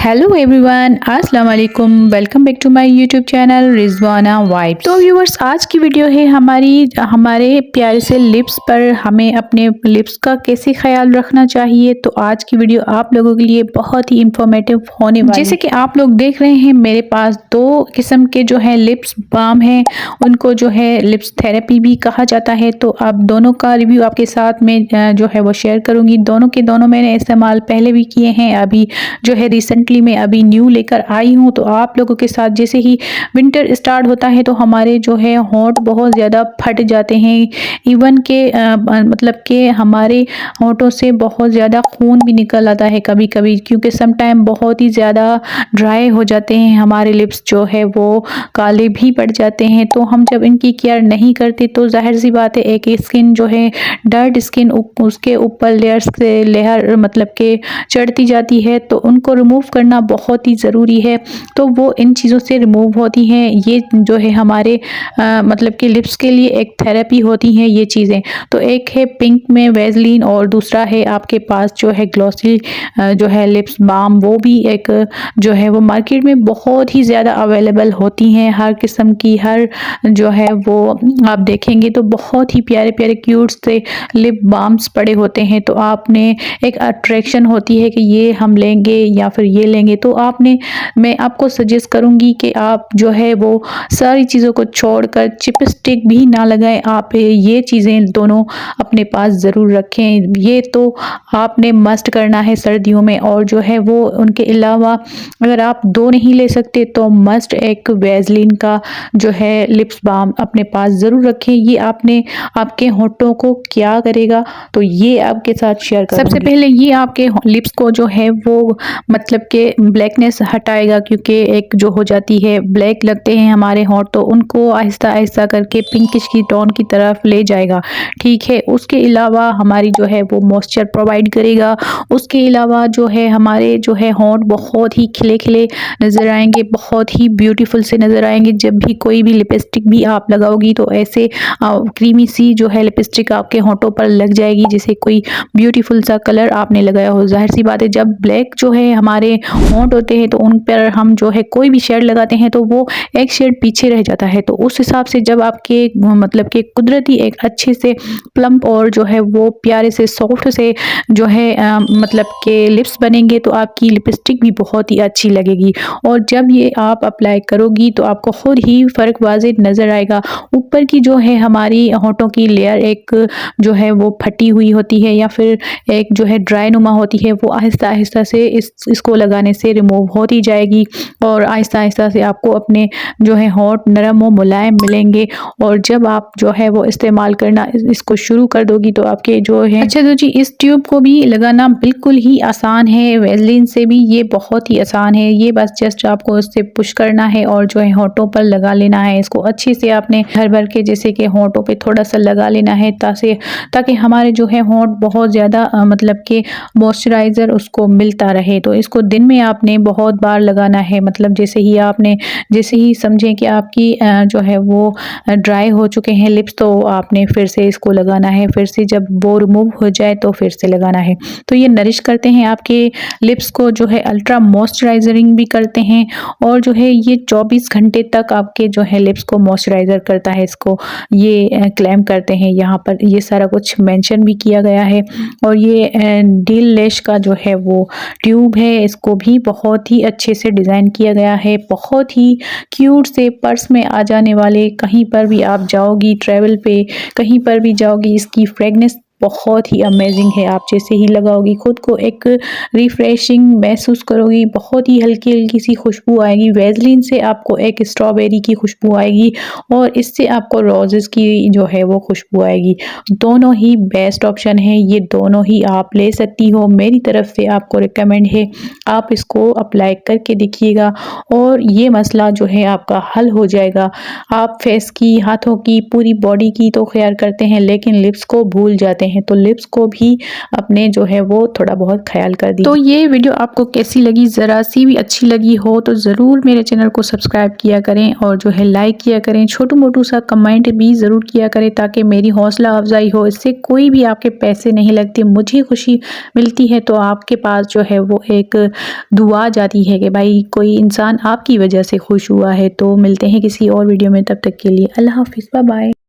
Hello everyone, अस्सलाम वालेकुम। Welcome back to my YouTube channel Rizwana vibes. तो व्यूवर्स, आज की वीडियो है हमारे प्यारे से लिप्स पर हमें अपने लिप्स का कैसे ख्याल रखना चाहिए। तो आज की वीडियो आप लोगों के लिए बहुत ही इंफॉर्मेटिव होने वाली है। जैसे कि आप लोग देख रहे हैं, मेरे पास दो किस्म के जो है लिप्स बाम हैं, उनको जो है लिप्स थेरेपी भी कहा जाता है। तो अब दोनों का रिव्यू आपके साथ में जो है वो शेयर करूंगी। दोनों के दोनों मैंने इस्तेमाल पहले भी किए हैं, अभी जो है रिसेंटली मैं अभी न्यू लेकर आई हूँ। तो आप लोगों के साथ जैसे ही विंटर स्टार्ट होता है तो हमारे जो है होंठ बहुत ज़्यादा फट जाते हैं। इवन के मतलब के हमारे होंठों से बहुत ज़्यादा खून भी निकल आता है कभी कभी, क्योंकि सम टाइम बहुत ही ज़्यादा ड्राई हो जाते हैं हमारे लिप्स, जो है वो काले भी पड़ जाते हैं। तो हम जब इनकी केयर नहीं करते तो जाहिर सी बात है एक स्किन जो है डर्ट स्किन उसके ऊपर लेयर्स से लेयर मतलब के चढ़ती जाती है, तो उनको रिमूव करना बहुत ही ज़रूरी है। तो वो इन चीज़ों से रिमूव होती हैं। ये जो है हमारे मतलब कि लिप्स के लिए एक थेरेपी होती हैं ये चीज़ें। तो एक है पिंक में वैसलीन और दूसरा है आपके पास जो है ग्लॉसी जो है लिप्स बाम। वो भी एक जो है वो मार्केट में बहुत ही ज़्यादा अवेलेबल होती हैं, हर किस्म की, हर जो है वो आप देखेंगे तो बहुत ही प्यारे प्यारे क्यूट से लिप बाम्स पड़े होते हैं। तो आपने एक अट्रैक्शन होती है कि ये हम लेंगे या फिर ये लेंगे। तो मैं आपको सजेस्ट करूंगी कि आप जो है वो सारी चीज़ों को छोड़कर चिपस्टिक भी ना लगाएं, आप ये चीज़ें दोनों अपने पास ज़रूर रखें। ये तो आपने मस्ट करना है सर्दियों में। और जो है वो उनके अलावा अगर आप दो नहीं ले सकते तो मस्ट एक वैसलीन का जो है लिप्स बाम अपने पास ज़रूर रखें। ये आपके होंठों को क्या करेगा तो ये आपके साथ शेयर करूंगी। सबसे पहले ये आपके लिप्स को जो है वो मतलब के ब्लैकनेस हटाएगा, क्योंकि एक जो हो जाती है ब्लैक लगते हैं हमारे होंठ, तो उनको आहिस्ता आहिस्ता करके पिंकिश की टोन की तरफ ले जाएगा। ठीक है, उसके अलावा हमारी जो है वो मॉइस्चर प्रोवाइड करेगा। उसके अलावा जो है हमारे जो है होंठ बहुत ही खिले खिले नज़र आएंगे, बहुत ही ब्यूटीफुल से नज़र आएंगे। जब भी कोई भी लिपस्टिक भी आप लगाओगी तो ऐसे क्रीमी सी जो है लिपस्टिक आपके होंठों पर लग जाएगी, जैसे कोई ब्यूटीफुल सा कलर आपने लगाया हो। जाहिर सी बात है जब ब्लैक जो है हमारे होंठ होते हैं तो उन पर हम जो है कोई भी शेड लगाते हैं तो वो एक शेड पीछे रह जाता है। तो उस हिसाब से जब आपके मतलब के कुदरती एक अच्छे से प्लम्प और जो है वो प्यारे से सॉफ्ट से जो है मतलब के लिप्स बनेंगे तो आपकी लिपस्टिक भी बहुत ही अच्छी लगेगी। और जब ये आप अप्लाई करोगी तो आपको खुद ही फ़र्क वाज़ेह नज़र आएगा। ऊपर की जो है हमारी होंठों की लेयर एक जो है वो फटी हुई होती है या फिर एक जो है ड्राई नुमा होती है, वो आहिस्ता आहिस्ता से इसको लगाने से रिमूव होती जाएगी। और आहिस्ता आहिस्ता से आपको अपने जो है होंठ नरम और मुलायम मिलेंगे। और जब आप जो है वो इस्तेमाल करना इसको शुरू कर दोगी तो आपके जो है अच्छा तो जी इस ट्यूब को भी लगाना बिल्कुल ही आसान है, वैसलीन से भी ये बहुत ही आसान है। ये बस जस्ट आपको इससे पुश करना है और जो है होंठों पर लगा लेना है। इसको अच्छे से आपने भर भर के जैसे कि होंठों पे थोड़ा सा लगा लेना है ताकि हमारे जो है होंठ बहुत ज़्यादा मतलब कि मॉइस्चराइज़र उसको मिलता रहे। तो इसको दिन में आपने बहुत बार लगाना है, मतलब जैसे ही समझें कि आपकी जो है वो ड्राई हो चुके हैं लिप्स तो आपने फिर से इसको लगाना है। फिर से जब वो रिमूव हो जाए तो फिर से लगाना है। तो ये नरिश करते हैं आपके लिप्स को, जो है अल्ट्रा मॉइस्चराइजरिंग भी करते हैं और जो है ये 24 घंटे तक आपके जो है लिप्स को मॉइस्चराइज़र करता है। इसको ये क्लेम करते हैं, यहाँ पर ये सारा कुछ मेंशन भी किया गया है। और ये डील लैश का जो है वो ट्यूब है, इसको भी बहुत ही अच्छे से डिज़ाइन किया गया है। बहुत ही क्यूट से पर्स में आ जाने वाले, कहीं पर भी आप जाओगी ट्रैवल पे कहीं पर भी जाओगी, इसकी फ्रेगनेंस बहुत ही अमेजिंग है। आप जैसे ही लगाओगी खुद को एक रिफ्रेशिंग महसूस करोगी, बहुत ही हल्की हल्की सी खुशबू आएगी। वैसलीन से आपको एक स्ट्रॉबेरी की खुशबू आएगी और इससे आपको रोजेस की जो है वो खुशबू आएगी। दोनों ही बेस्ट ऑप्शन है, ये दोनों ही आप ले सकती हो। मेरी तरफ से आपको रिकमेंड है, आप इसको अप्लाई करके देखिएगा और ये मसला जो है आपका हल हो जाएगा। आप फेस की, हाथों की, पूरी बॉडी की तो केयर करते हैं लेकिन लिप्स को भूल जाते हैं तो लिप्स को भी अपने जो है वो थोड़ा बहुत ख्याल कर दी। तो ये वीडियो आपको कैसी लगी, ज़रा सी भी अच्छी लगी हो तो ज़रूर मेरे चैनल को सब्सक्राइब किया करें और जो है लाइक किया करें, छोटू मोटू सा कमेंट भी ज़रूर किया करें ताकि मेरी हौसला अफजाई हो। इससे कोई भी आपके पैसे नहीं लगते, मुझे खुशी मिलती है तो आपके पास जो है वो एक दुआ जाती है कि भाई कोई इंसान आपकी वजह से खुश हुआ है। तो मिलते हैं किसी और वीडियो में, तब तक के लिए अल्लाह हाफिज़, बाय बाय।